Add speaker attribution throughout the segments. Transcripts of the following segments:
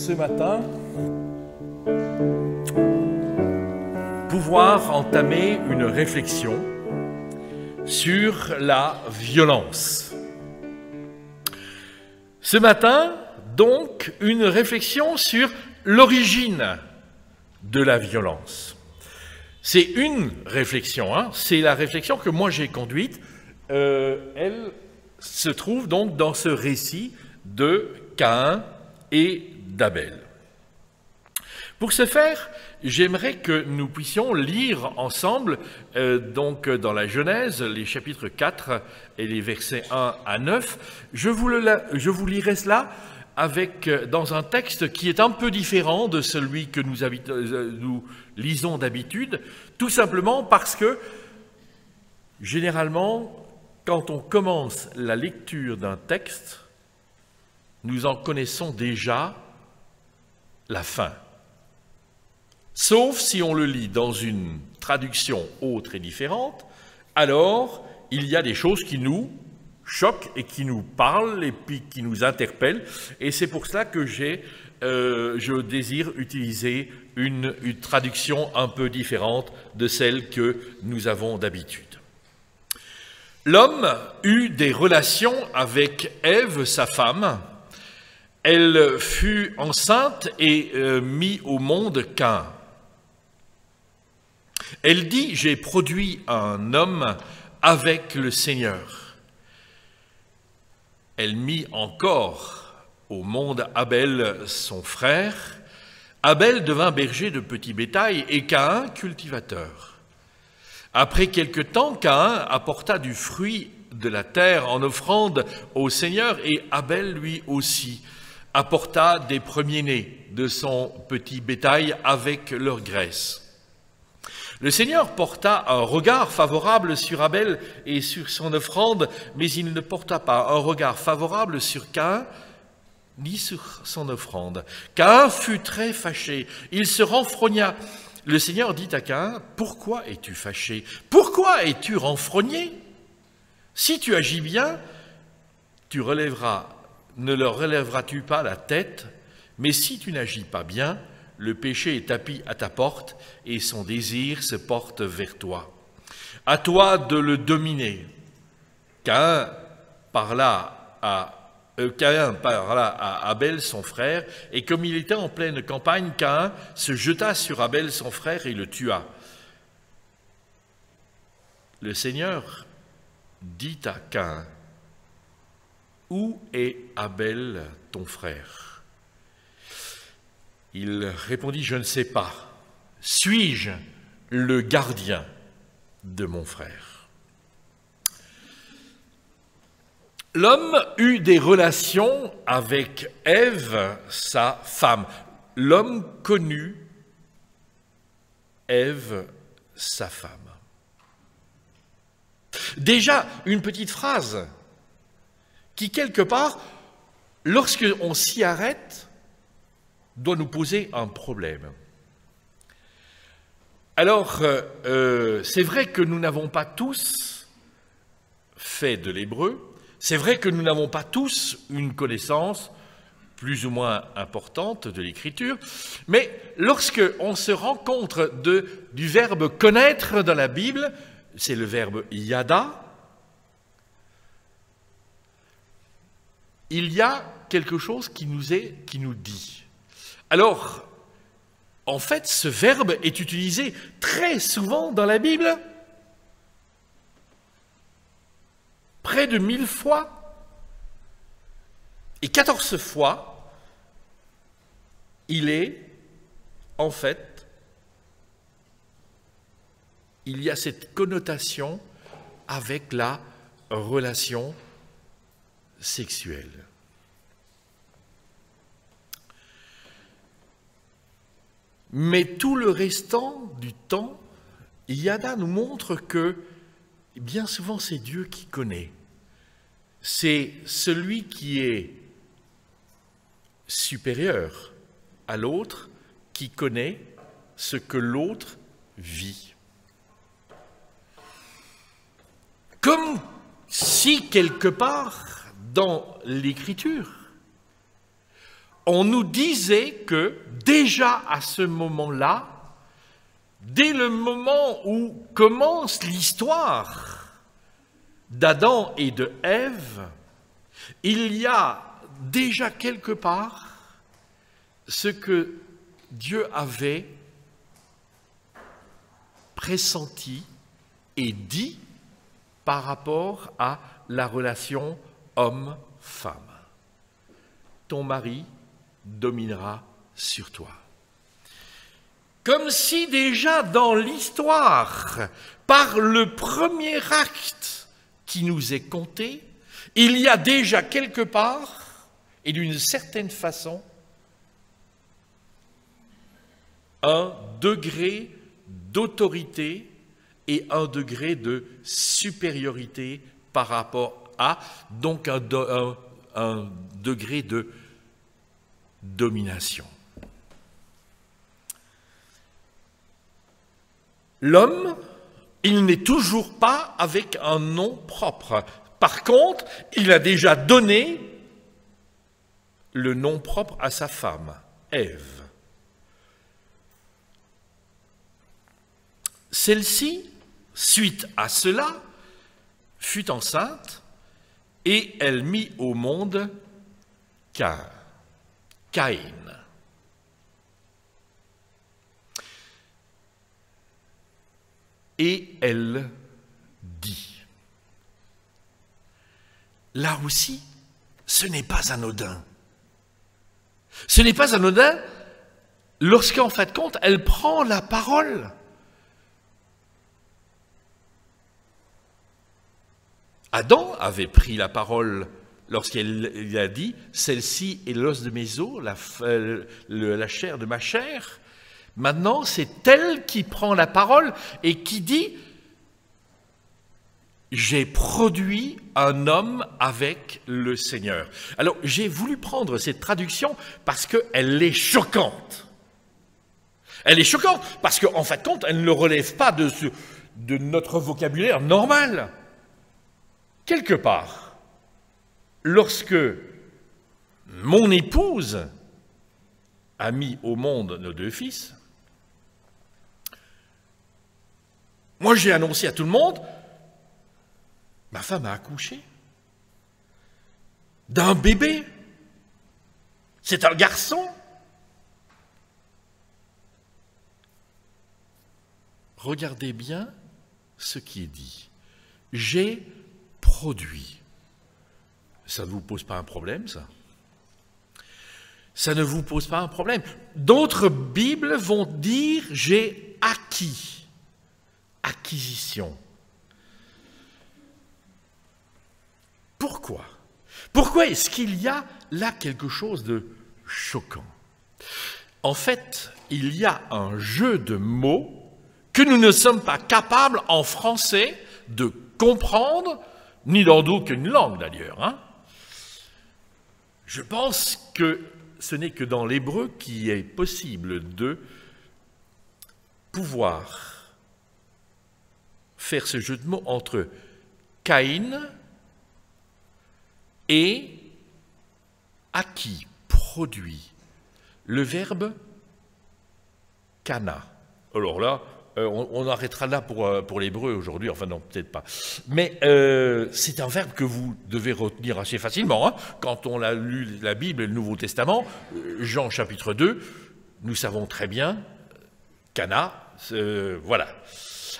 Speaker 1: ce matin pouvoir entamer une réflexion sur la violence. Ce matin, donc, une réflexion sur l'origine de la violence. C'est une réflexion, c'est la réflexion que moi j'ai conduite. Elle se trouve donc dans ce récit de Caïn et d'Abel. Pour ce faire, j'aimerais que nous puissions lire ensemble, donc dans la Genèse, les chapitres 4 et les versets 1 à 9. Je vous lirai cela dans un texte qui est un peu différent de celui que nous lisons d'habitude, tout simplement parce que, généralement, quand on commence la lecture d'un texte, nous en connaissons déjà la fin. Sauf si on le lit dans une traduction autre et différente, alors il y a des choses qui nous choquent et qui nous parlent et puis qui nous interpellent. Et c'est pour cela que je désire utiliser une traduction un peu différente de celle que nous avons d'habitude. L'homme eut des relations avec Ève, sa femme. Elle fut enceinte et mit au monde Caïn. Elle dit « J'ai produit un homme avec le Seigneur ». Elle mit encore au monde Abel, son frère. Abel devint berger de petit bétail et Caïn cultivateur. Après quelque temps, Caïn apporta du fruit de la terre en offrande au Seigneur et Abel lui aussi apporta des premiers-nés de son petit bétail avec leur graisse. Le Seigneur porta un regard favorable sur Abel et sur son offrande, mais il ne porta pas un regard favorable sur Caïn ni sur son offrande. Caïn fut très fâché, il se renfrogna. Le Seigneur dit à Caïn, « Pourquoi es-tu fâché? Pourquoi es-tu renfrogné? Si tu agis bien, ne leur relèveras-tu pas la tête? Mais si tu n'agis pas bien, le péché est tapi à ta porte et son désir se porte vers toi. À toi de le dominer. » Caïn parla à Abel, son frère, et comme il était en pleine campagne, Caïn se jeta sur Abel, son frère, et le tua. Le Seigneur dit à Caïn, « Où est Abel, ton frère ?» Il répondit, « Je ne sais pas. Suis-je le gardien de mon frère ?» L'homme eut des relations avec Ève, sa femme. L'homme connut Ève, sa femme. Déjà, une petite phrase qui, quelque part, lorsqu'on s'y arrête, doit nous poser un problème. Alors, c'est vrai que nous n'avons pas tous fait de l'hébreu. C'est vrai que nous n'avons pas tous une connaissance plus ou moins importante de l'écriture, mais lorsque on se rencontre du verbe connaître dans la Bible, c'est le verbe yada, il y a quelque chose qui nous dit. Alors, en fait, ce verbe est utilisé très souvent dans la Bible, près de 1000 fois, et 14 fois, il y a cette connotation avec la relation sexuelle. Mais tout le restant du temps, Yada nous montre que bien souvent c'est Dieu qui connaît. C'est celui qui est supérieur à l'autre qui connaît ce que l'autre vit. Comme si quelque part dans l'Écriture, on nous disait que déjà à ce moment-là, dès le moment où commence l'histoire d'Adam et de Ève, il y a déjà quelque part ce que Dieu avait pressenti et dit par rapport à la relation homme-femme. Ton mari dominera sur toi. Comme si déjà dans l'histoire, par le premier acte qui nous est conté, il y a déjà quelque part, et d'une certaine façon, un degré d'autorité et un degré de supériorité par rapport à, donc un degré de domination. L'homme, il n'est toujours pas avec un nom propre. Par contre, il a déjà donné le nom propre à sa femme, Ève. Celle-ci, suite à cela, fut enceinte et elle mit au monde Caïn. Et elle dit, là aussi, ce n'est pas anodin. Ce n'est pas anodin lorsqu'en fin de compte, elle prend la parole. Adam avait pris la parole lorsqu'il a dit « Celle-ci est l'os de mes os, la chair de ma chair ». Maintenant, c'est elle qui prend la parole et qui dit « J'ai produit un homme avec le Seigneur ». Alors, j'ai voulu prendre cette traduction parce qu'elle est choquante. Elle est choquante parce qu'en fin de compte, elle ne relève pas de notre vocabulaire normal. Quelque part, lorsque mon épouse a mis au monde nos deux fils, moi j'ai annoncé à tout le monde, ma femme a accouché d'un bébé, c'est un garçon. Regardez bien ce qui est dit. J'ai produit. Ça ne vous pose pas un problème, ça? Ça ne vous pose pas un problème. D'autres Bibles vont dire « j'ai acquis ». Acquisition. Pourquoi? Pourquoi est-ce qu'il y a là quelque chose de choquant? En fait, il y a un jeu de mots que nous ne sommes pas capables en français de comprendre, ni dans d'aucune langue d'ailleurs. Hein? Je pense que ce n'est que dans l'hébreu qu'il est possible de pouvoir faire ce jeu de mots entre Caïn et acquis, produit. Le verbe kana. Alors là, on arrêtera là pour l'hébreu aujourd'hui, enfin non, peut-être pas. Mais c'est un verbe que vous devez retenir assez facilement. Hein. Quand on a lu la Bible et le Nouveau Testament, Jean chapitre 2, nous savons très bien, kana, voilà.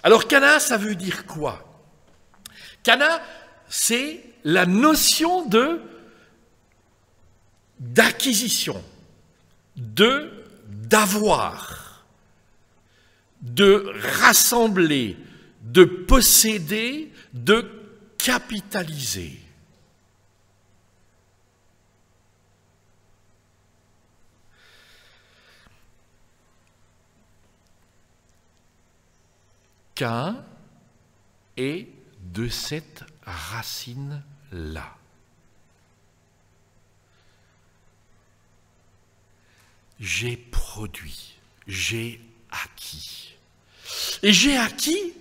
Speaker 1: Alors kana, ça veut dire quoi? Kana, c'est la notion d'acquisition, d'avoir, de rassembler, de posséder, de capitaliser. Caïn est de cette racine-là. J'ai produit, j'ai acquis. Et j'ai acquis,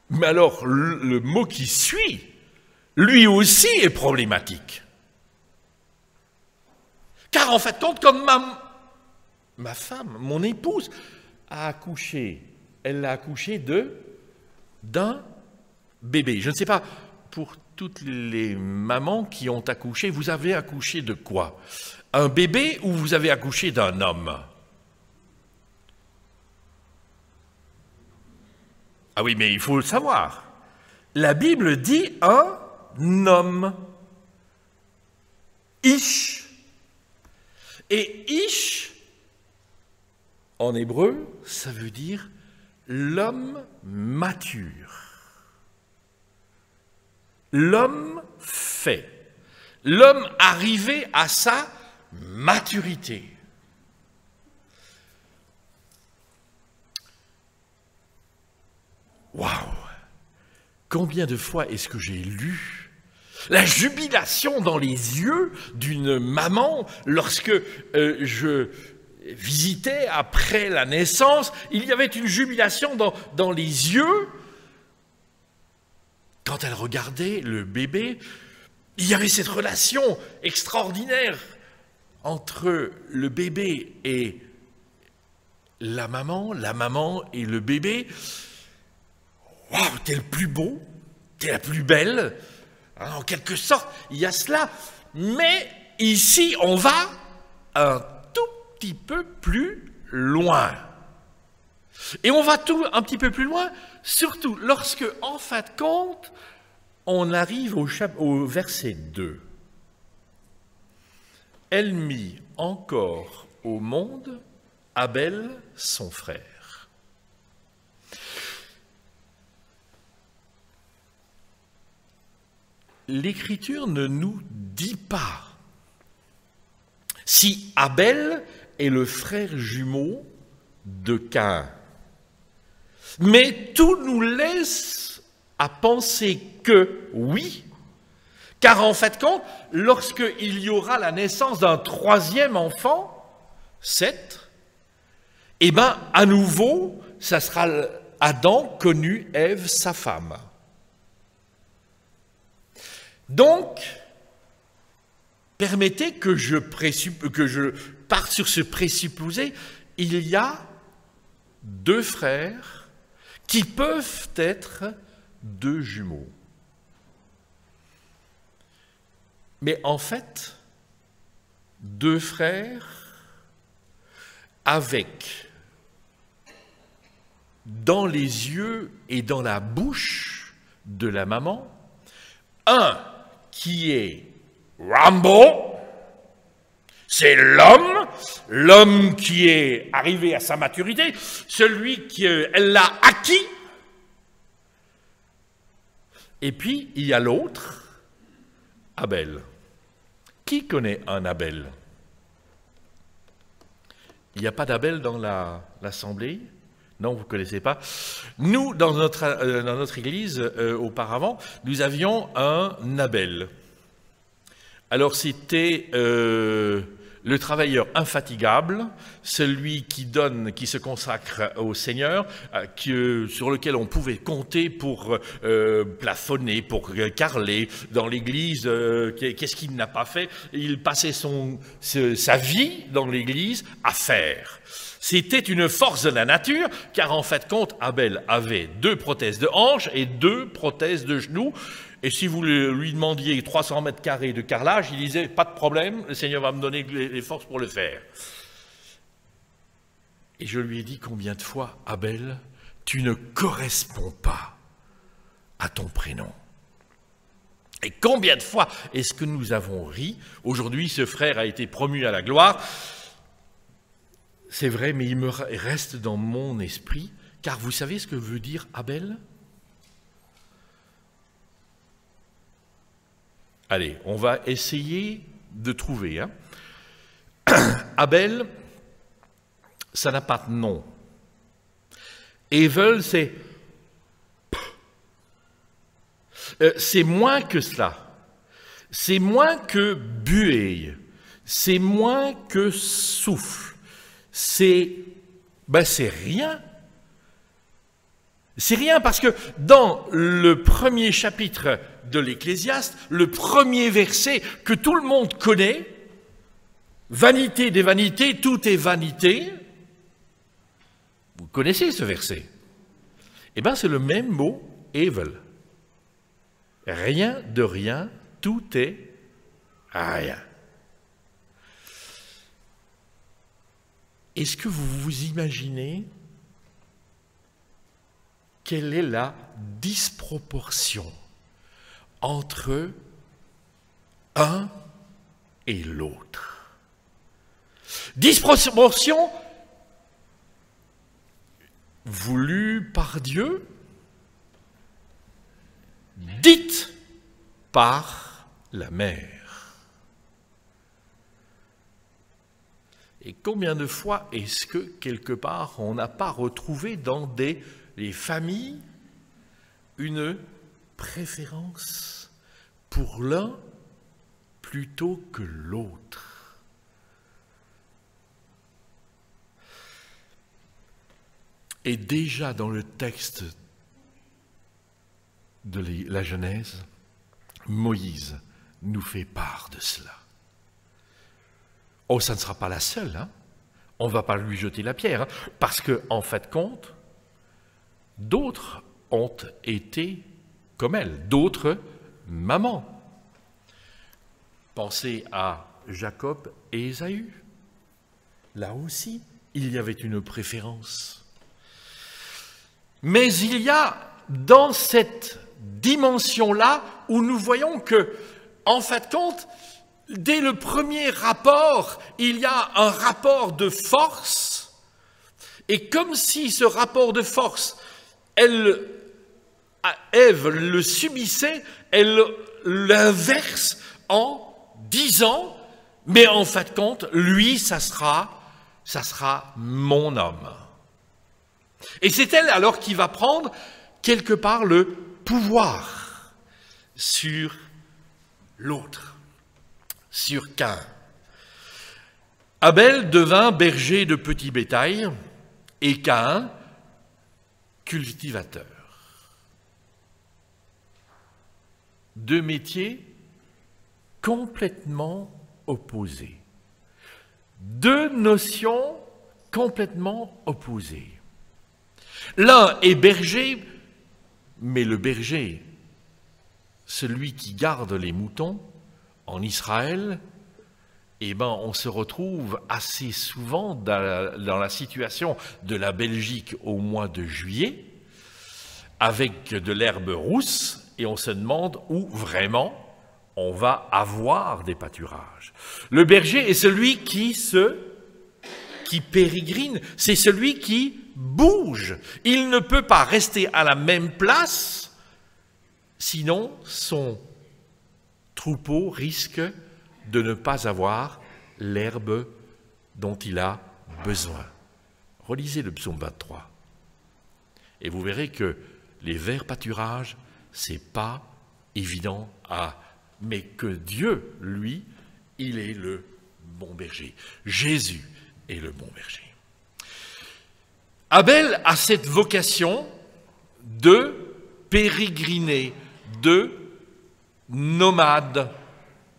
Speaker 1: mais alors le mot qui suit, lui aussi est problématique. Car en fait, quand ma femme, mon épouse, a accouché, elle a accouché d'un bébé. Je ne sais pas, pour toutes les mamans qui ont accouché, vous avez accouché de quoi? Un bébé ou vous avez accouché d'un homme? Ah oui, mais il faut le savoir. La Bible dit un homme. Ish. Et Ish, en hébreu, ça veut dire l'homme mature. L'homme fait. L'homme arrivé à sa maturité. Waouh! Combien de fois est-ce que j'ai lu la jubilation dans les yeux d'une maman lorsque je visitais après la naissance, il y avait une jubilation dans les yeux. Quand elle regardait le bébé, il y avait cette relation extraordinaire entre le bébé et la maman et le bébé. Waouh, t'es le plus beau, t'es la plus belle. En quelque sorte, il y a cela. Mais ici, on va un tout petit peu plus loin. Et on va un petit peu plus loin, surtout lorsque, en fin de compte, on arrive au verset 2. Elle mit encore au monde Abel, son frère. L'Écriture ne nous dit pas si Abel est le frère jumeau de Caïn. Mais tout nous laisse à penser que oui, car en fait, lorsqu'il y aura la naissance d'un troisième enfant, Seth, eh bien, à nouveau, ça sera Adam connu Ève, sa femme. Donc, permettez que je parte sur ce présupposé, il y a deux frères qui peuvent être deux jumeaux. Mais en fait, deux frères avec, dans les yeux et dans la bouche de la maman, un qui est Rambo, c'est l'homme qui est arrivé à sa maturité, celui qu'elle l'a acquis. Et puis, il y a l'autre, Abel. Qui connaît un Abel? Il n'y a pas d'Abel dans l'assemblée? Non, vous ne connaissez pas. Nous, dans notre église, auparavant, nous avions un Abel. Alors, c'était le travailleur infatigable, celui qui se consacre au Seigneur, sur lequel on pouvait compter pour plafonner, pour carreler dans l'église. Qu'est-ce qu'il n'a pas fait? Il passait sa vie dans l'église à faire. C'était une force de la nature, car en fait, Abel avait 2 prothèses de hanches et 2 prothèses de genoux. Et si vous lui demandiez 300 mètres carrés de carrelage, il disait, pas de problème, le Seigneur va me donner les forces pour le faire. Et je lui ai dit combien de fois, Abel, tu ne corresponds pas à ton prénom. Et combien de fois est-ce que nous avons ri? Aujourd'hui, ce frère a été promu à la gloire. C'est vrai, mais il me reste dans mon esprit, car vous savez ce que veut dire Abel? Allez, on va essayer de trouver. Abel, ça n'a pas de nom. Evel, c'est moins que cela. C'est moins que buée. C'est moins que souffle. C'est rien. C'est rien parce que dans le premier chapitre de l'Ecclésiaste, le premier verset que tout le monde connaît, vanité des vanités, tout est vanité. Vous connaissez ce verset? Eh bien, c'est le même mot, evel. Rien de rien, tout est rien. Est-ce que vous vous imaginez quelle est la disproportion entre un et l'autre? Disproportion voulue par Dieu, dite par la mère. Et combien de fois est-ce que, quelque part, on n'a pas retrouvé dans les familles une préférence pour l'un plutôt que l'autre? Et déjà dans le texte de la Genèse, Moïse nous fait part de cela. Oh, ça ne sera pas la seule, hein. On ne va pas lui jeter la pierre, hein, parce qu'en fait de compte, d'autres ont été comme elle, d'autres mamans. Pensez à Jacob et Ésaü. Là aussi, il y avait une préférence. Mais il y a dans cette dimension-là où nous voyons que, en fait de compte, dès le premier rapport, il y a un rapport de force, et comme si ce rapport de force, Ève le subissait, elle l'inverse en disant, mais en fait de compte, lui, ça sera mon homme. Et c'est elle alors qui va prendre quelque part le pouvoir sur l'autre, sur Caïn. Abel devint berger de petit bétail et Caïn cultivateur. Deux métiers complètement opposés. Deux notions complètement opposées. L'un est berger, mais le berger, celui qui garde les moutons en Israël, eh ben, on se retrouve assez souvent dans la situation de la Belgique au mois de juillet, avec de l'herbe rousse, et on se demande où vraiment on va avoir des pâturages. Le berger est celui qui pérégrine, c'est celui qui bouge. Il ne peut pas rester à la même place, sinon son troupeau risque de ne pas avoir l'herbe dont il a besoin. Relisez le psaume 23 et vous verrez que les verts pâturages, c'est pas évident mais que Dieu, lui, il est le bon berger. Jésus est le bon berger. Abel a cette vocation de pérégriner, de nomade.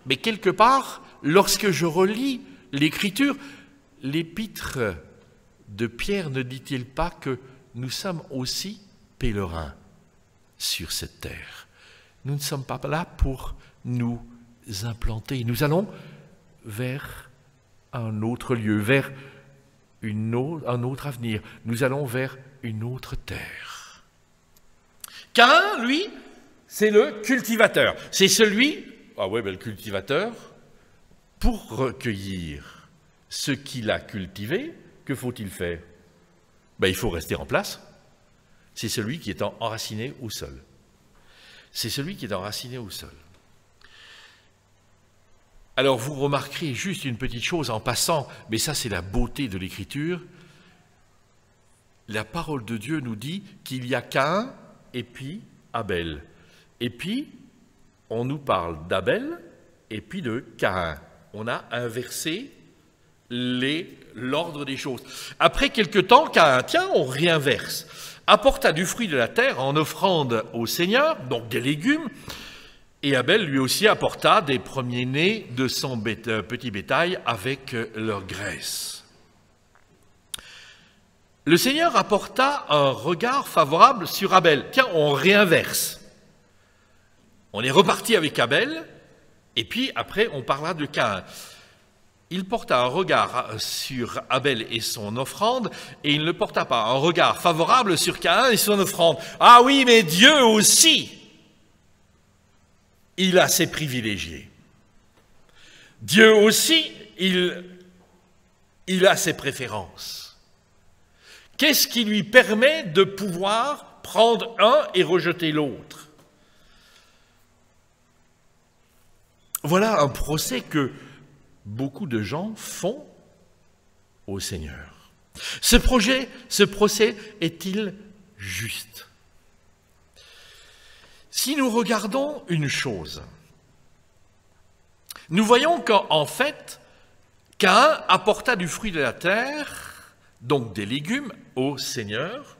Speaker 1: Mais quelque part, lorsque je relis l'Écriture, l'épître de Pierre ne dit-il pas que nous sommes aussi pèlerins sur cette terre? Nous ne sommes pas là pour nous implanter. Nous allons vers un autre lieu, vers un autre avenir. Nous allons vers une autre terre. Caïn, lui, c'est le cultivateur. C'est celui, le cultivateur, pour recueillir ce qu'il a cultivé, que faut-il faire? Il faut rester en place. C'est celui qui est enraciné au sol. C'est celui qui est enraciné au sol. Alors vous remarquerez juste une petite chose en passant, mais ça c'est la beauté de l'Écriture. La parole de Dieu nous dit qu'il y a Caïn et puis Abel. Et puis, on nous parle d'Abel et puis de Caïn. On a inversé l'ordre des choses. Après quelque temps, Caïn, on réinverse, apporta du fruit de la terre en offrande au Seigneur, donc des légumes, Et Abel lui aussi apporta des premiers-nés de son petit bétail avec leur graisse. Le Seigneur apporta un regard favorable sur Abel. Tiens, on réinverse. On est reparti avec Abel, et puis après on parlera de Caïn. Il porta un regard sur Abel et son offrande, et il ne porta pas un regard favorable sur Caïn et son offrande. Ah oui, mais Dieu aussi, il a ses privilégiés. Dieu aussi, il a ses préférences. Qu'est-ce qui lui permet de pouvoir prendre un et rejeter l'autre? Voilà un procès que beaucoup de gens font au Seigneur. Ce procès est-il juste? Si nous regardons une chose, nous voyons qu'en fait, Caïn apporta du fruit de la terre, donc des légumes, au Seigneur.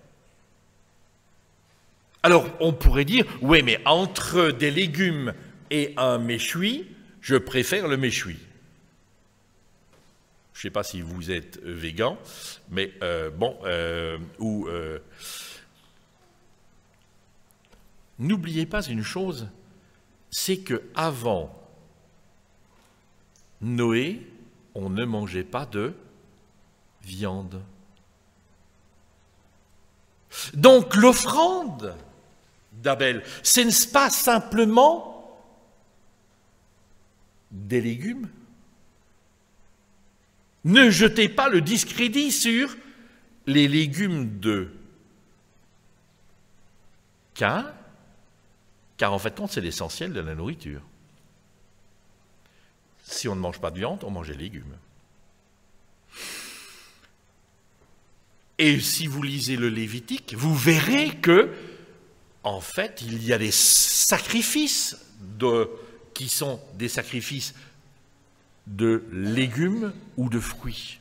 Speaker 1: Alors, on pourrait dire, oui, mais entre des légumes et un méchoui, je préfère le méchoui. Je ne sais pas si vous êtes végan, mais n'oubliez pas une chose, c'est qu'avant Noé, on ne mangeait pas de viande. Donc l'offrande d'Abel, ce n'est pas simplement des légumes. Ne jetez pas le discrédit sur les légumes de Caïn, car en fait, c'est l'essentiel de la nourriture. Si on ne mange pas de viande, on mange des légumes. Et si vous lisez le Lévitique, vous verrez que, en fait, il y a des sacrifices qui sont des sacrifices de légumes ou de fruits,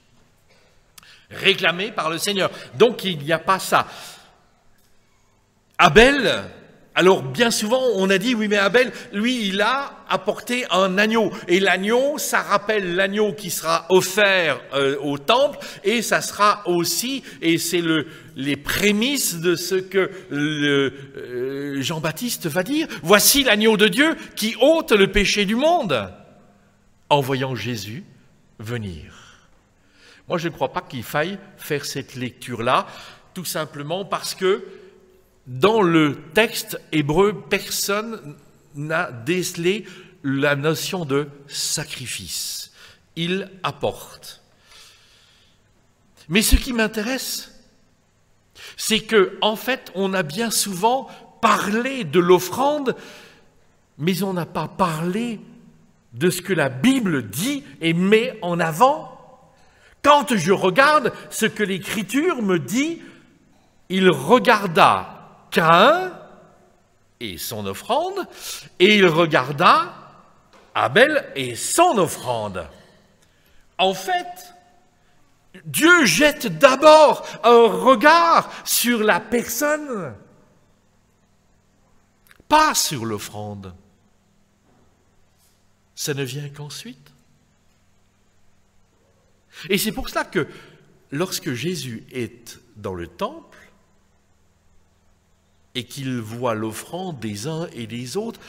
Speaker 1: réclamés par le Seigneur. Donc il n'y a pas ça. Abel, alors bien souvent on a dit, oui mais Abel, lui il a apporté un agneau, et l'agneau, ça rappelle l'agneau qui sera offert au temple, et ça sera aussi, et c'est les prémices de ce que Jean-Baptiste va dire, voici l'agneau de Dieu qui ôte le péché du monde, en voyant Jésus venir. Moi, je ne crois pas qu'il faille faire cette lecture-là, tout simplement parce que dans le texte hébreu, personne n'a décelé la notion de sacrifice. Il apporte. Mais ce qui m'intéresse, c'est que, en fait, on a bien souvent parlé de l'offrande, mais on n'a pas parlé de ce que la Bible dit et met en avant. Quand je regarde ce que l'Écriture me dit, il regarda Caïn et son offrande, et il regarda Abel et son offrande. En fait, Dieu jette d'abord un regard sur la personne, pas sur l'offrande. Ça ne vient qu'ensuite. Et c'est pour cela que lorsque Jésus est dans le temple et qu'il voit l'offrande des uns et des autres,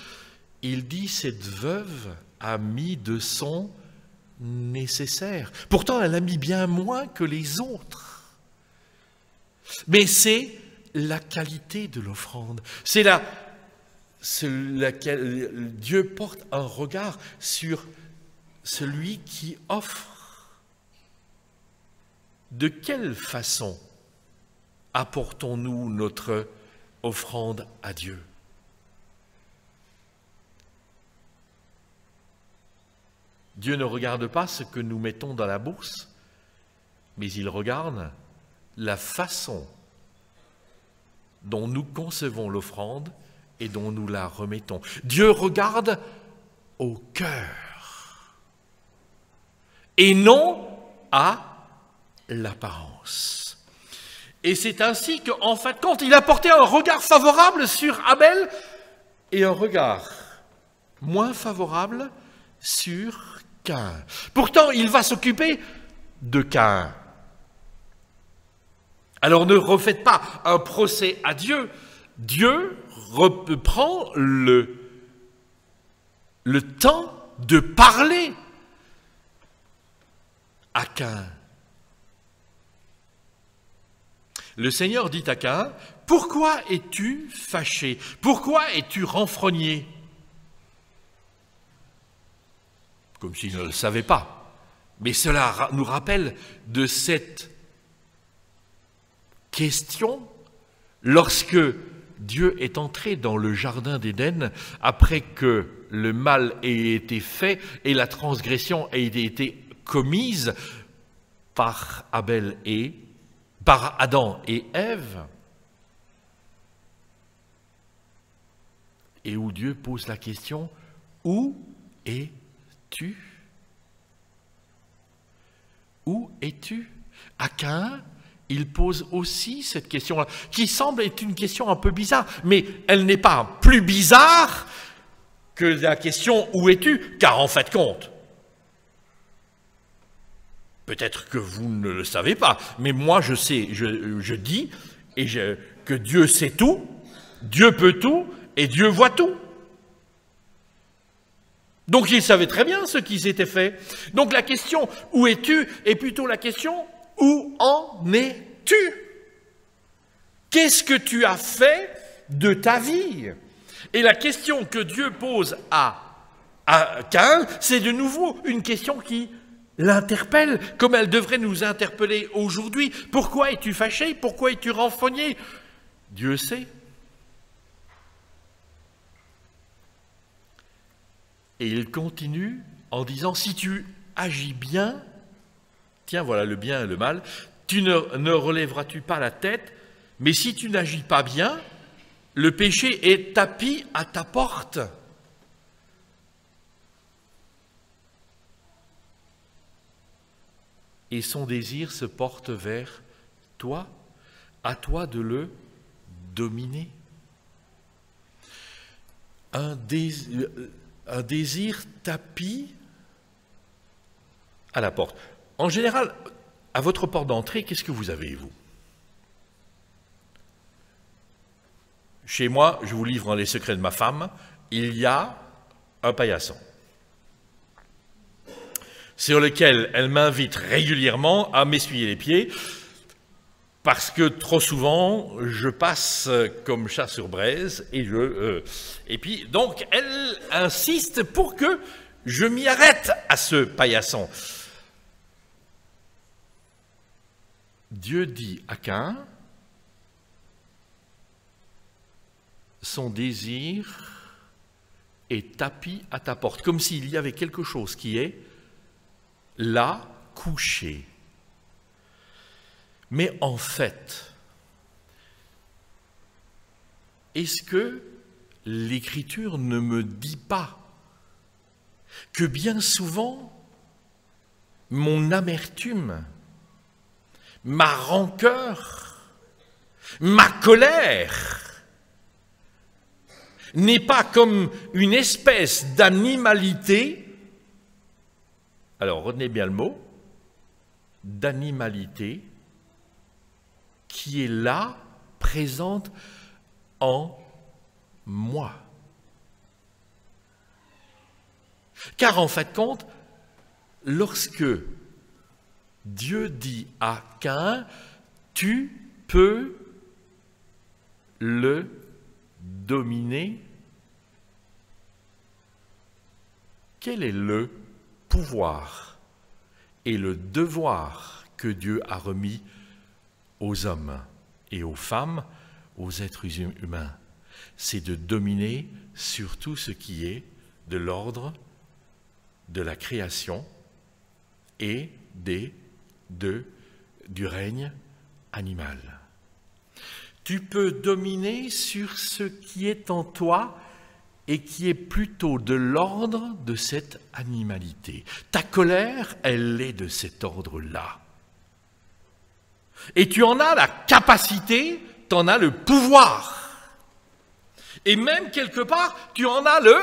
Speaker 1: il dit, cette veuve a mis de son nécessaire. Pourtant, elle a mis bien moins que les autres. Mais c'est la qualité de l'offrande. C'est laquelle Dieu porte un regard sur celui qui offre. De quelle façon apportons-nous notre offrande à Dieu? Dieu ne regarde pas ce que nous mettons dans la bourse, mais il regarde la façon dont nous concevons l'offrande et dont nous la remettons. Dieu regarde au cœur et non à l'apparence. Et c'est ainsi qu'en fait, quand il a porté un regard favorable sur Abel et un regard moins favorable sur Caïn. Pourtant, il va s'occuper de Caïn. Alors ne refaites pas un procès à Dieu. Dieu reprend le temps de parler à Caïn. Le Seigneur dit à Caïn, « Pourquoi es-tu fâché? Pourquoi es-tu renfrogné ?» Comme s'il ne le savait pas. Mais cela nous rappelle de cette question lorsque Dieu est entré dans le jardin d'Éden après que le mal ait été fait et la transgression ait été commise par Adam et Ève, et où Dieu pose la question, où es-tu? Où es-tu? À Caïn, il pose aussi cette question-là, qui semble être une question un peu bizarre, mais elle n'est pas plus bizarre que la question « Où es-tu ?» car en fait compte. Peut-être que vous ne le savez pas, mais moi je sais, je dis que Dieu sait tout, Dieu peut tout et Dieu voit tout. Donc il savait très bien ce qui s'était fait. Donc la question « Où es-tu ?» est plutôt la question « Où en es-tu » ? Qu'est-ce que tu as fait de ta vie? Et la question que Dieu pose à Caïn, c'est de nouveau une question qui l'interpelle, comme elle devrait nous interpeller aujourd'hui. Pourquoi es-tu fâché? Pourquoi es-tu renfrogné? Dieu sait. Et il continue en disant, si tu agis bien, tiens, voilà le bien et le mal, ne relèveras-tu pas la tête, mais si tu n'agis pas bien, le péché est tapi à ta porte. Et son désir se porte vers toi, à toi de le dominer. Un désir tapi à la porte. En général, à votre porte d'entrée, qu'est-ce que vous avez, vous? Chez moi, je vous livre les secrets de ma femme, il y a un paillasson sur lequel elle m'invite régulièrement à m'essuyer les pieds parce que trop souvent, je passe comme chat sur braise et puis donc elle insiste pour que je m'y arrête à ce paillasson. Dieu dit à Caïn, son désir est tapi à ta porte, comme s'il y avait quelque chose qui est là, couché. Mais en fait, est-ce que l'Écriture ne me dit pas que bien souvent, mon amertume, ma rancœur, ma colère n'est pas comme une espèce d'animalité, alors retenez bien le mot, d'animalité qui est là, présente en moi. Car en fait compte, lorsque Dieu dit à Caïn, tu peux le dominer, quel est le pouvoir et le devoir que Dieu a remis aux hommes et aux femmes, aux êtres humains? C'est de dominer sur tout ce qui est de l'ordre de la création et du règne animal. Tu peux dominer sur ce qui est en toi et qui est plutôt de l'ordre de cette animalité. Ta colère, elle est de cet ordre-là. Et tu en as la capacité, tu en as le pouvoir. Et même quelque part, tu en as le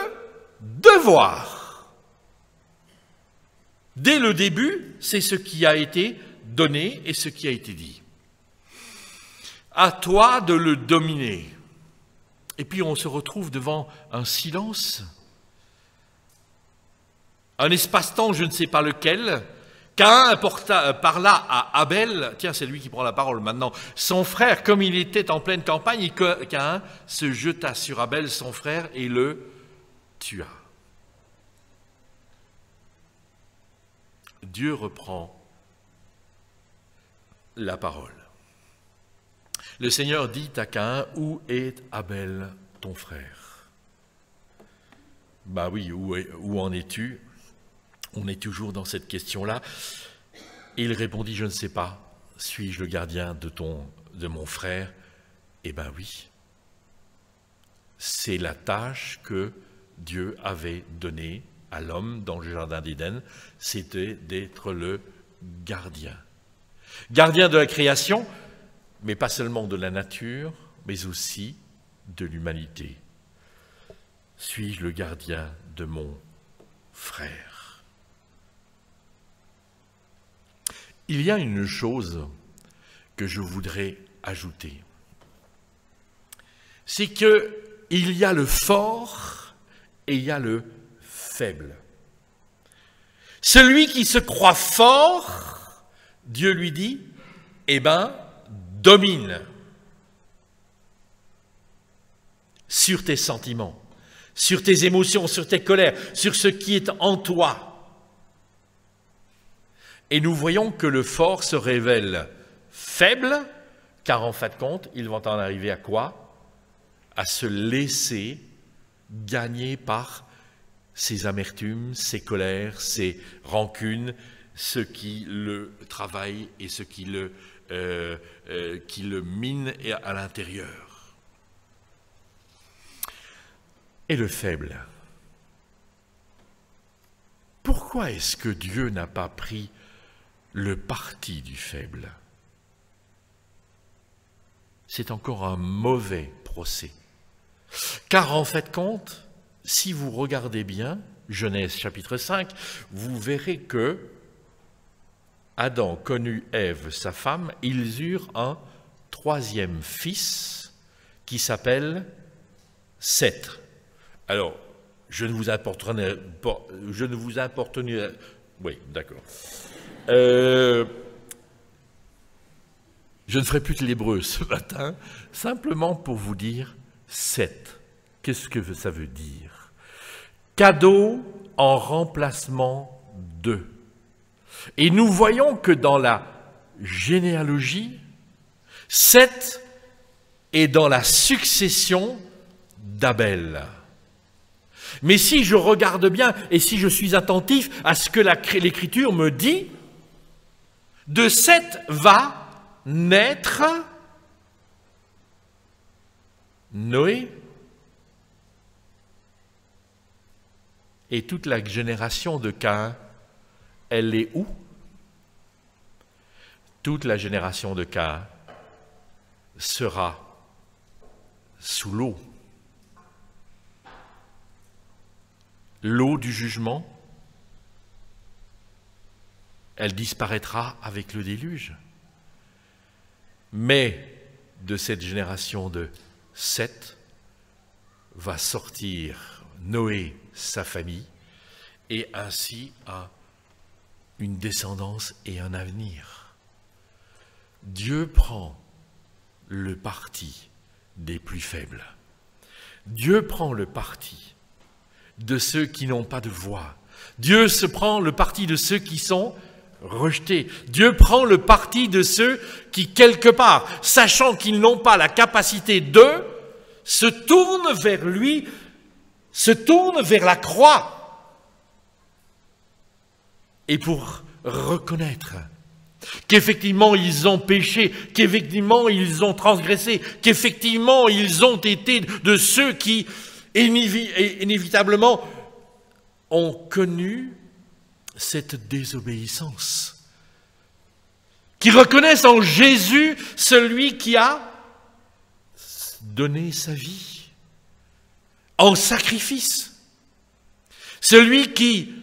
Speaker 1: devoir. Dès le début, c'est ce qui a été donné et ce qui a été dit. À toi de le dominer. Et puis on se retrouve devant un silence, un espace-temps, je ne sais pas lequel. Caïn parla à Abel, tiens, c'est lui qui prend la parole maintenant, son frère, comme il était en pleine campagne, Caïn se jeta sur Abel, son frère, et le tua. Dieu reprend la parole. Le Seigneur dit à Caïn, « Où est Abel, ton frère ?» Bah oui, où en es-tu? On est toujours dans cette question-là. Et il répondit, « Je ne sais pas, suis-je le gardien de mon frère ?» Eh bien oui, c'est la tâche que Dieu avait donnée à l'homme dans le jardin d'Éden, c'était d'être le gardien. Gardien de la création, mais pas seulement de la nature, mais aussi de l'humanité. Suis-je le gardien de mon frère? Il y a une chose que je voudrais ajouter. C'est qu'il y a le fort et il y a le faible. Celui qui se croit fort, Dieu lui dit, eh bien, domine sur tes sentiments, sur tes émotions, sur tes colères, sur ce qui est en toi. Et nous voyons que le fort se révèle faible, car en fin de compte, ils vont en arriver à quoi? À se laisser gagner par ses amertumes, ses colères, ses rancunes, ce qui le travaille et ce qui le mine à l'intérieur. Et le faible. Pourquoi est-ce que Dieu n'a pas pris le parti du faible? C'est encore un mauvais procès. Car en fait compte, si vous regardez bien, Genèse chapitre 5, vous verrez que Adam connut Ève, sa femme, ils eurent un troisième fils qui s'appelle Seth. Alors, je ne vous importunerai pas, oui, d'accord. Je ne ferai plus de l'hébreu ce matin, simplement pour vous dire Seth. Qu'est-ce que ça veut dire? Cadeau en remplacement de. Et nous voyons que dans la généalogie, Seth est dans la succession d'Abel. Mais si je regarde bien et si je suis attentif à ce que l'Écriture me dit, de Seth va naître Noé et toute la génération de Caïn. Elle est où? Toute la génération de Caïn sera sous l'eau. L'eau du jugement, elle disparaîtra avec le déluge. Mais de cette génération de Seth va sortir Noé, sa famille, et ainsi une descendance et un avenir. Dieu prend le parti des plus faibles. Dieu prend le parti de ceux qui n'ont pas de voix. Dieu se prend le parti de ceux qui sont rejetés. Dieu prend le parti de ceux qui, quelque part, sachant qu'ils n'ont pas la capacité de, se tournent vers lui, se tournent vers la croix. Et pour reconnaître qu'effectivement ils ont péché, qu'effectivement ils ont transgressé, qu'effectivement ils ont été de ceux qui inévitablement ont connu cette désobéissance, qui reconnaissent en Jésus celui qui a donné sa vie en sacrifice. celui qui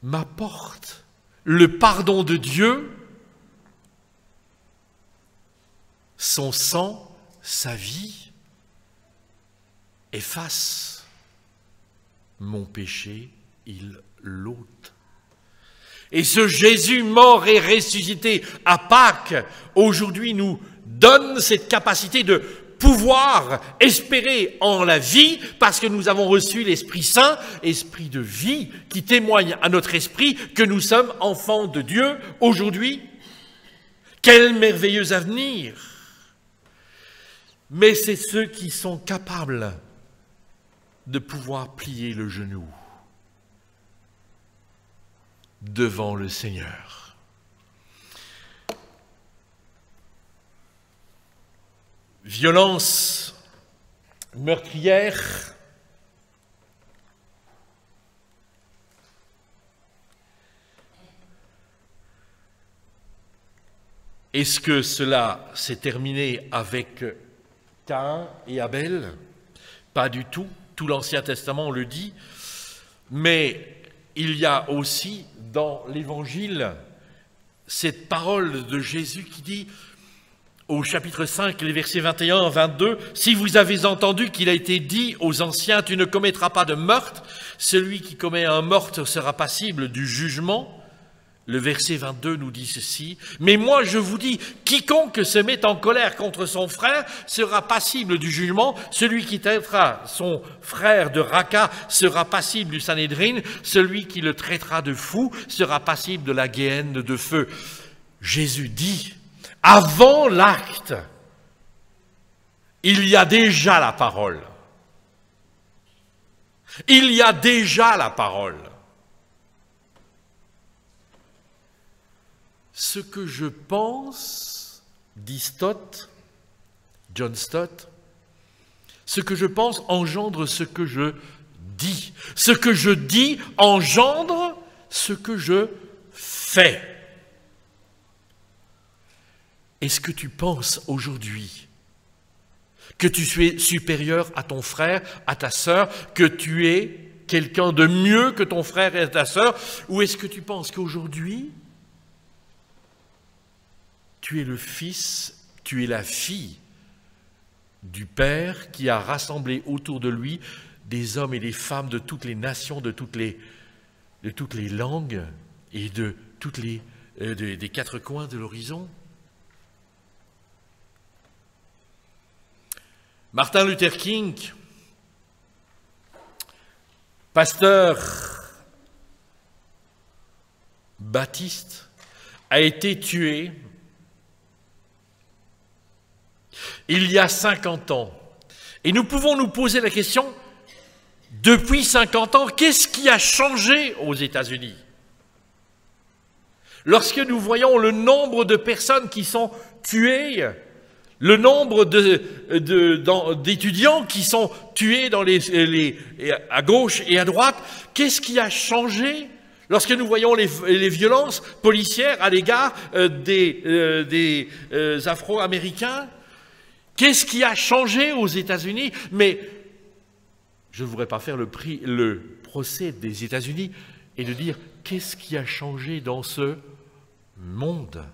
Speaker 1: m'apporte le pardon de Dieu, son sang, sa vie, efface mon péché, il l'ôte. Et ce Jésus mort et ressuscité à Pâques, aujourd'hui nous donne cette capacité de pouvoir espérer en la vie parce que nous avons reçu l'Esprit Saint, esprit de vie, qui témoigne à notre esprit que nous sommes enfants de Dieu aujourd'hui. Quel merveilleux avenir! Mais c'est ceux qui sont capables de pouvoir plier le genou devant le Seigneur. Violence meurtrière, est-ce que cela s'est terminé avec Caïn et Abel? Pas du tout, tout l'Ancien Testament le dit, mais il y a aussi dans l'Évangile cette parole de Jésus qui dit au chapitre 5, les versets 21 à 22, « Si vous avez entendu qu'il a été dit aux anciens, tu ne commettras pas de meurtre, celui qui commet un meurtre sera passible du jugement. » Le verset 22 nous dit ceci, « Mais moi je vous dis, quiconque se met en colère contre son frère sera passible du jugement, celui qui traitera son frère de raca sera passible du Sanhédrin, celui qui le traitera de fou sera passible de la géhenne de feu. » Jésus dit, avant l'acte, il y a déjà la parole. Il y a déjà la parole. Ce que je pense, dit Stott, John Stott, ce que je pense engendre ce que je dis. Ce que je dis engendre ce que je fais. Est-ce que tu penses aujourd'hui que tu es supérieur à ton frère, à ta sœur, que tu es quelqu'un de mieux que ton frère et ta sœur, ou est-ce que tu penses qu'aujourd'hui, tu es le fils, tu es la fille du Père qui a rassemblé autour de lui des hommes et des femmes de toutes les nations, de toutes les langues et de des quatre coins de l'horizon? Martin Luther King, pasteur baptiste, a été tué il y a 50 ans. Et nous pouvons nous poser la question, depuis 50 ans, qu'est-ce qui a changé aux États-Unis? Lorsque nous voyons le nombre de personnes qui sont tuées, le nombre d'étudiants qui sont tués à gauche et à droite, qu'est-ce qui a changé lorsque nous voyons les violences policières à l'égard des Afro-Américains? Qu'est-ce qui a changé aux États-Unis? Mais je ne voudrais pas faire le procès des États-Unis et de dire qu'est-ce qui a changé dans ce monde?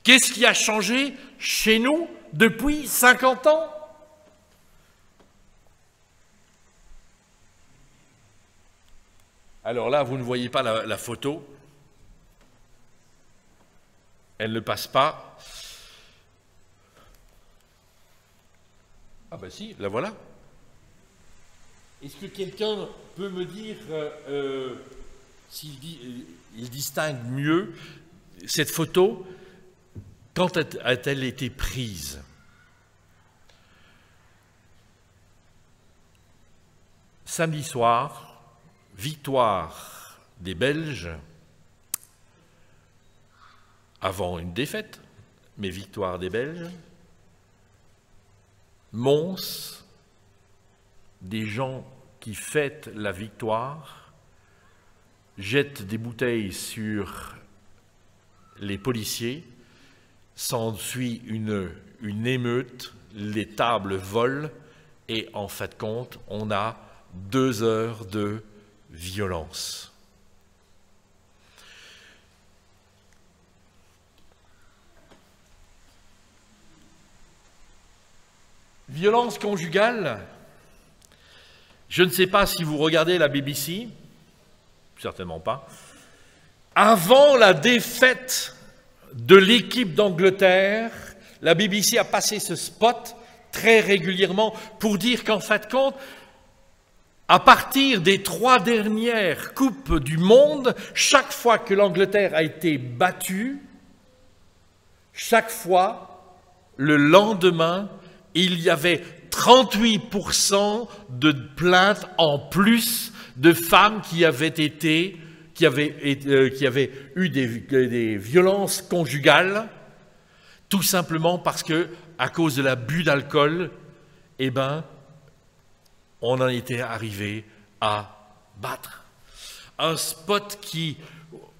Speaker 1: Qu'est-ce qui a changé chez nous depuis 50 ans? Alors là, vous ne voyez pas la photo. Elle ne passe pas. Ah ben si, la voilà. Est-ce que quelqu'un peut me dire s'il distingue mieux cette photo? Quand a-t-elle été prise? Samedi soir, victoire des Belges, avant une défaite, mais victoire des Belges. Mons, des gens qui fêtent la victoire, jettent des bouteilles sur les policiers. S'ensuit une émeute, les tables volent et en fin de compte, on a 2 heures de violence. Violence conjugale, je ne sais pas si vous regardez la BBC, certainement pas. Avant la défaite de l'équipe d'Angleterre, la BBC a passé ce spot très régulièrement pour dire qu'en fin de compte, à partir des 3 dernières Coupes du Monde, chaque fois que l'Angleterre a été battue, chaque fois, le lendemain, il y avait 38% de plaintes en plus de femmes qui avaient eu des violences conjugales, tout simplement parce que, à cause de l'abus d'alcool, on en était arrivé à battre. Un spot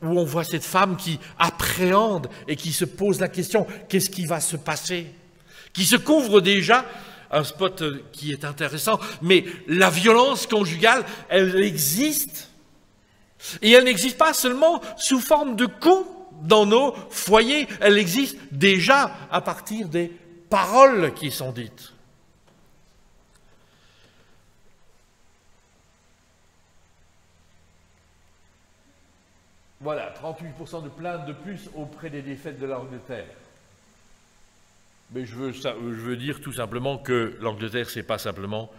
Speaker 1: où on voit cette femme qui appréhende et qui se pose la question, qu'est-ce qui va se passer? Qui se couvre déjà, un spot qui est intéressant, mais la violence conjugale, elle existe. Et elle n'existe pas seulement sous forme de coups dans nos foyers, elle existe déjà à partir des paroles qui sont dites. Voilà, 38% de plaintes de plus auprès des défaites de l'Angleterre. Mais je veux dire tout simplement que l'Angleterre, ce n'est pas simplement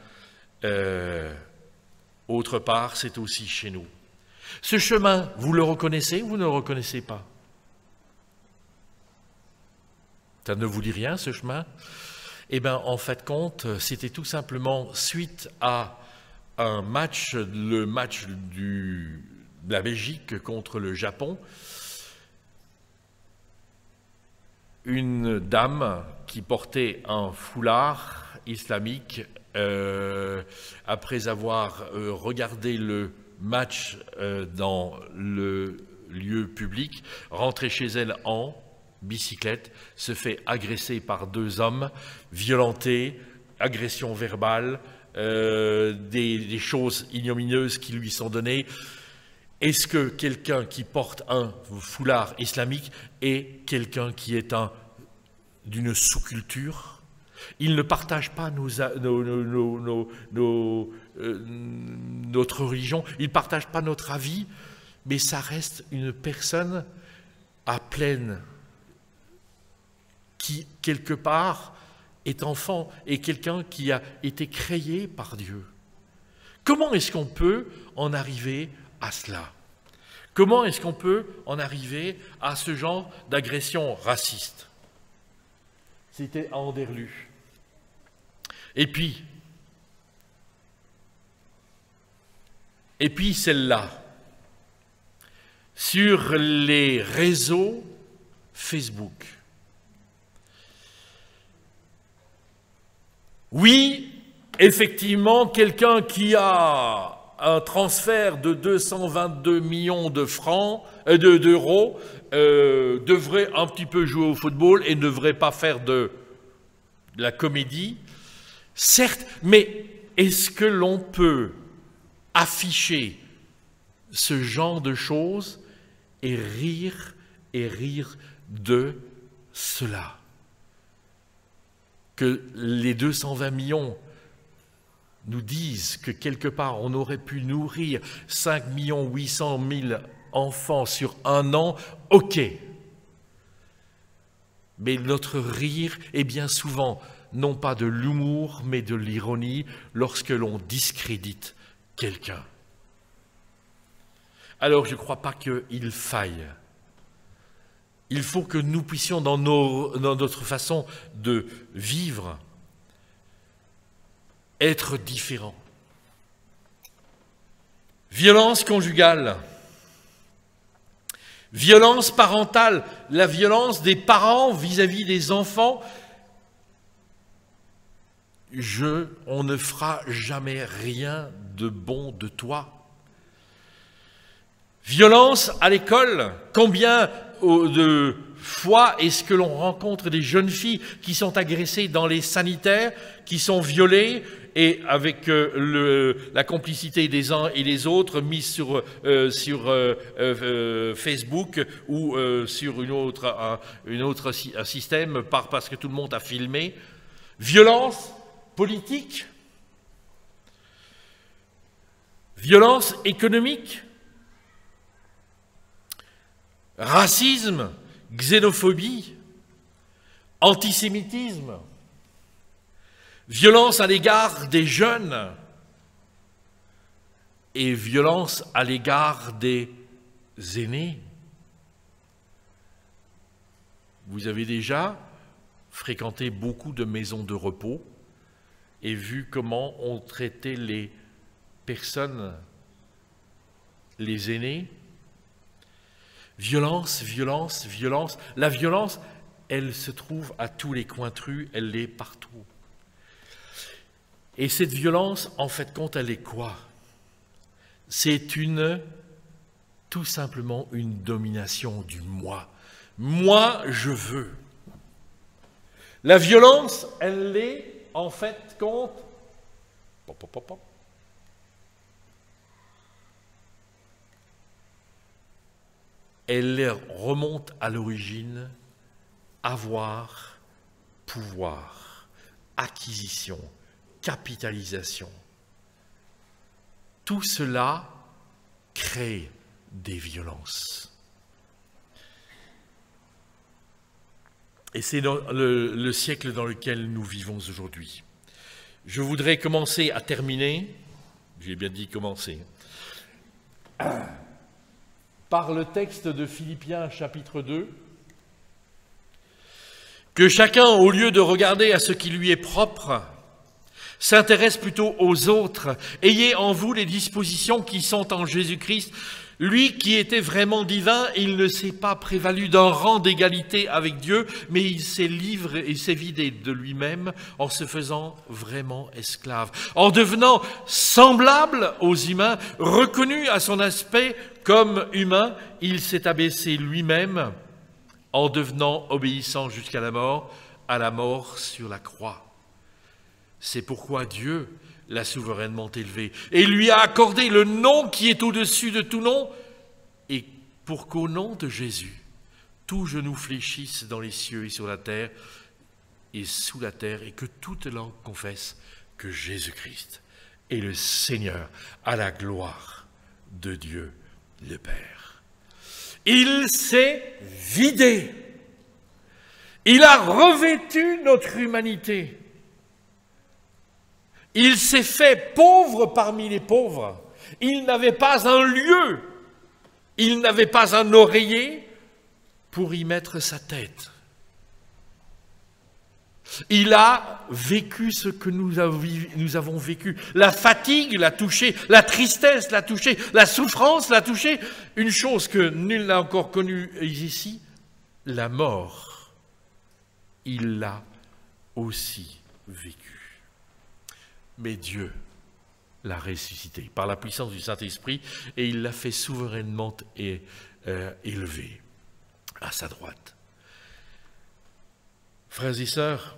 Speaker 1: autre part, c'est aussi chez nous. Ce chemin, vous le reconnaissez ou vous ne le reconnaissez pas? Ça ne vous dit rien, ce chemin? Eh bien, en fait de compte, c'était tout simplement suite à un match, le match de la Belgique contre le Japon, une dame qui portait un foulard islamique, après avoir regardé le match dans le lieu public, rentrait chez elle en bicyclette, se fait agresser par 2 hommes, violentés, agression verbale, des choses ignominieuses qui lui sont données. Est-ce que quelqu'un qui porte un foulard islamique est quelqu'un qui est d'une sous-culture? Il ne partage pas notre religion, il ne partage pas notre avis, mais ça reste une personne à pleine qui, quelque part, est enfant et quelqu'un qui a été créé par Dieu. Comment est-ce qu'on peut en arriver à cela? Comment est-ce qu'on peut en arriver à ce genre d'agression raciste? C'était à Anderlucht. Et puis celle-là, sur les réseaux Facebook. Oui, effectivement, quelqu'un qui a un transfert de 222 millions de francs, d'euros, devrait un petit peu jouer au football et ne devrait pas faire de la comédie. Certes, mais est-ce que l'on peut afficher ce genre de choses et rire de cela? Que les 220 millions nous disent que quelque part on aurait pu nourrir 5 800 000 enfants sur 1 an, ok. Mais notre rire est bien souvent non pas de l'humour, mais de l'ironie lorsque l'on discrédite quelqu'un. Alors je ne crois pas qu'il faille. Il faut que nous puissions, dans notre façon de vivre, être différents. Violence conjugale, violence parentale, la violence des parents vis-à-vis des enfants. On ne fera jamais rien de bon de toi. Violence à l'école, combien de fois est-ce que l'on rencontre des jeunes filles qui sont agressées dans les sanitaires, qui sont violées et avec la complicité des uns et des autres mise sur Facebook ou sur un système parce que tout le monde a filmé. Violence politique, violence économique, racisme, xénophobie, antisémitisme, violence à l'égard des jeunes et violence à l'égard des aînés. Vous avez déjà fréquenté beaucoup de maisons de repos et vu comment on traitait les personnes, les aînés. Violence, violence, violence. La violence, elle se trouve à tous les coins de rue, elle est partout. Et cette violence, en fait, compte, elle est quoi? C'est tout simplement une domination du moi. Moi, je veux. La violence, elle est, en fait, compte. Elle remonte à l'origine, avoir, pouvoir, acquisition, capitalisation. Tout cela crée des violences. Et c'est le siècle dans lequel nous vivons aujourd'hui. Je voudrais commencer à terminer, j'ai bien dit commencer, par le texte de Philippiens chapitre 2, que chacun, au lieu de regarder à ce qui lui est propre, s'intéresse plutôt aux autres. Ayez en vous les dispositions qui sont en Jésus-Christ. Lui qui était vraiment divin, il ne s'est pas prévalu d'un rang d'égalité avec Dieu, mais il s'est livré et s'est vidé de lui-même en se faisant vraiment esclave. En devenant semblable aux humains, reconnu à son aspect comme humain, il s'est abaissé lui-même en devenant obéissant jusqu'à la mort sur la croix. C'est pourquoi Dieu l'a souverainement élevé et lui a accordé le nom qui est au-dessus de tout nom, et pour qu'au nom de Jésus, tout genou fléchisse dans les cieux et sur la terre et sous la terre, et que toute langue confesse que Jésus-Christ est le Seigneur, à la gloire de Dieu le Père. Il s'est vidé. Il a revêtu notre humanité. Il s'est fait pauvre parmi les pauvres. Il n'avait pas un lieu, il n'avait pas un oreiller pour y mettre sa tête. Il a vécu ce que nous avons vécu. La fatigue l'a touché, la tristesse l'a touché, la souffrance l'a touché. Une chose que nul n'a encore connue ici, la mort. Il l'a aussi vécu. Mais Dieu l'a ressuscité par la puissance du Saint-Esprit et il l'a fait souverainement élevé à sa droite. Frères et sœurs,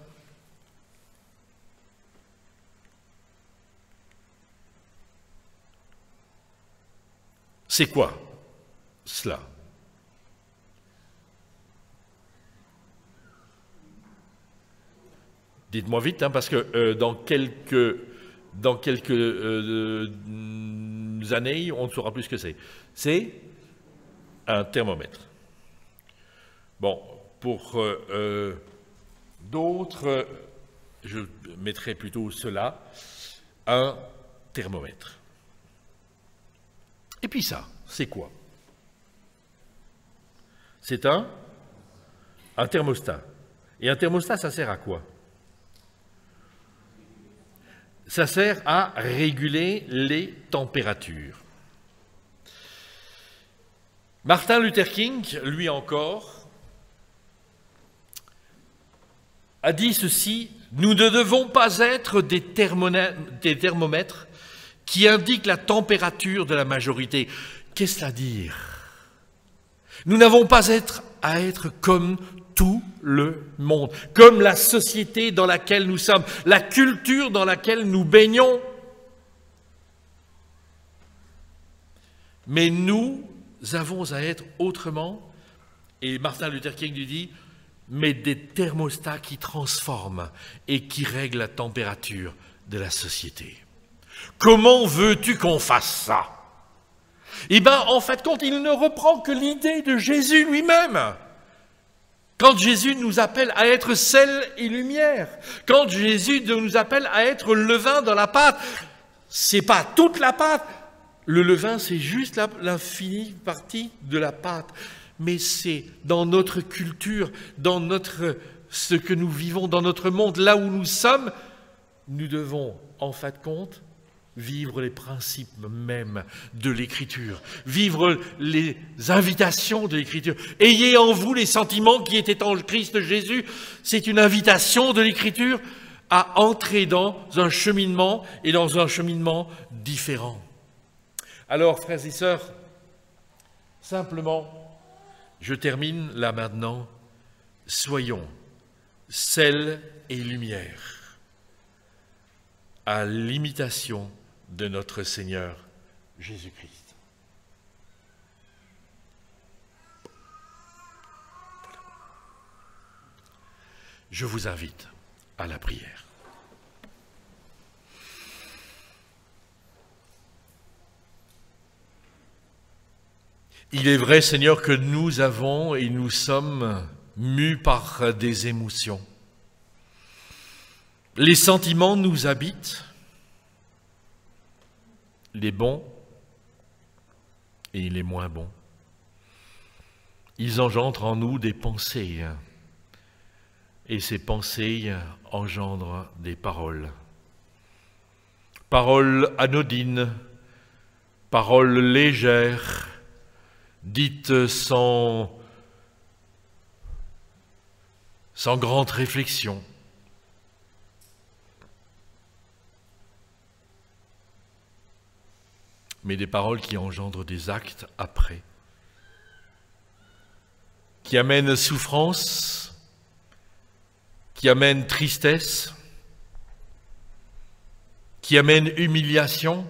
Speaker 1: c'est quoi cela? Dites-moi vite, parce que dans quelques années, on ne saura plus ce que c'est. C'est un thermomètre. Bon, pour d'autres, je mettrai plutôt cela, un thermomètre. Et puis ça, c'est quoi? C'est un thermostat. Et un thermostat, ça sert à quoi? Ça sert à réguler les températures. Martin Luther King, lui encore, a dit ceci: nous ne devons pas être des thermomètres qui indiquent la température de la majorité. Qu'est-ce à dire? Nous n'avons pas à être comme tout le monde, comme la société dans laquelle nous sommes, la culture dans laquelle nous baignons. Mais nous avons à être autrement, et Martin Luther King lui dit, mais des thermostats qui transforment et qui règlent la température de la société. Comment veux-tu qu'on fasse ça? Eh bien, en fait, compte, il ne reprend que l'idée de Jésus lui-même. Quand Jésus nous appelle à être sel et lumière, quand Jésus nous appelle à être levain dans la pâte, c'est pas toute la pâte. Le levain, c'est juste l'infinie partie de la pâte. Mais c'est dans notre culture, dans ce que nous vivons, dans notre monde, là où nous sommes, nous devons, en fait, compte, vivre les principes mêmes de l'Écriture, vivre les invitations de l'Écriture. Ayez en vous les sentiments qui étaient en Christ Jésus. C'est une invitation de l'Écriture à entrer dans un cheminement et dans un cheminement différent. Alors, frères et sœurs, simplement, je termine là maintenant, soyons sel et lumière à l'imitation de notre Seigneur Jésus-Christ. Je vous invite à la prière. Il est vrai, Seigneur, que nous avons et nous sommes mus par des émotions. Les sentiments nous habitent, les bons et les moins bons. Ils engendrent en nous des pensées, et ces pensées engendrent des paroles. Paroles anodines, paroles légères, dites sans grande réflexion. Mais des paroles qui engendrent des actes après, qui amènent souffrance, qui amènent tristesse, qui amènent humiliation.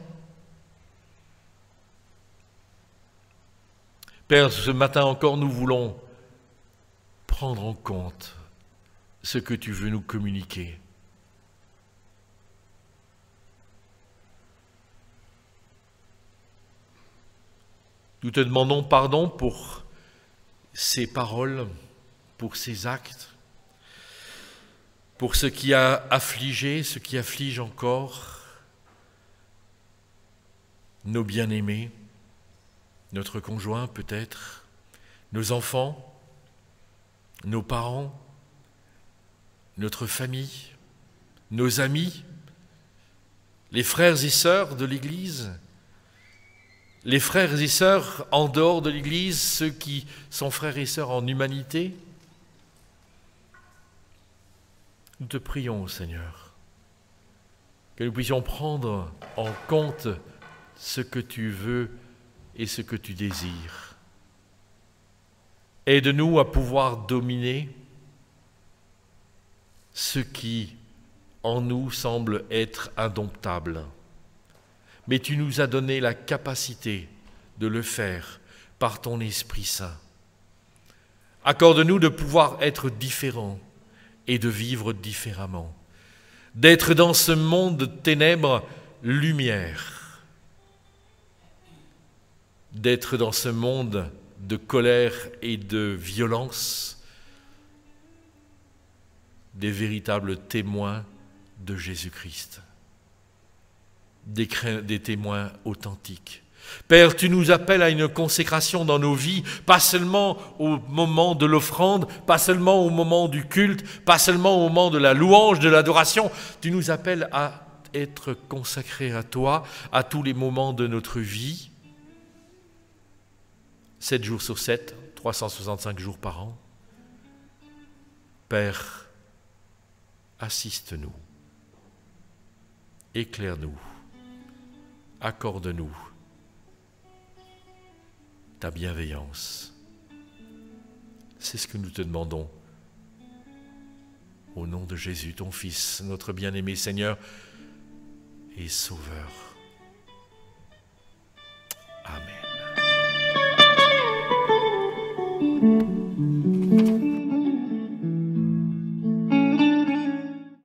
Speaker 1: Père, ce matin encore, nous voulons prendre en compte ce que tu veux nous communiquer. Nous te demandons pardon pour ces paroles, pour ces actes, pour ce qui a affligé, ce qui afflige encore nos bien-aimés, notre conjoint peut-être, nos enfants, nos parents, notre famille, nos amis, les frères et sœurs de l'Église, les frères et sœurs en dehors de l'Église, ceux qui sont frères et sœurs en humanité. Nous te prions, Seigneur, que nous puissions prendre en compte ce que tu veux et ce que tu désires. Aide-nous à pouvoir dominer ce qui, en nous, semble être indomptable. Mais tu nous as donné la capacité de le faire par ton Esprit Saint. Accorde-nous de pouvoir être différents et de vivre différemment, d'être dans ce monde de ténèbres lumière, d'être dans ce monde de colère et de violence, des véritables témoins de Jésus-Christ. Des témoins authentiques. Père, tu nous appelles à une consécration dans nos vies, pas seulement au moment de l'offrande, pas seulement au moment du culte, pas seulement au moment de la louange, de l'adoration. Tu nous appelles à être consacrés à toi à tous les moments de notre vie, 7 jours sur 7, 365 jours par an. Père, assiste-nous, éclaire-nous. Accorde-nous ta bienveillance. C'est ce que nous te demandons Au nom de Jésus, ton Fils, notre bien-aimé Seigneur et Sauveur. Amen.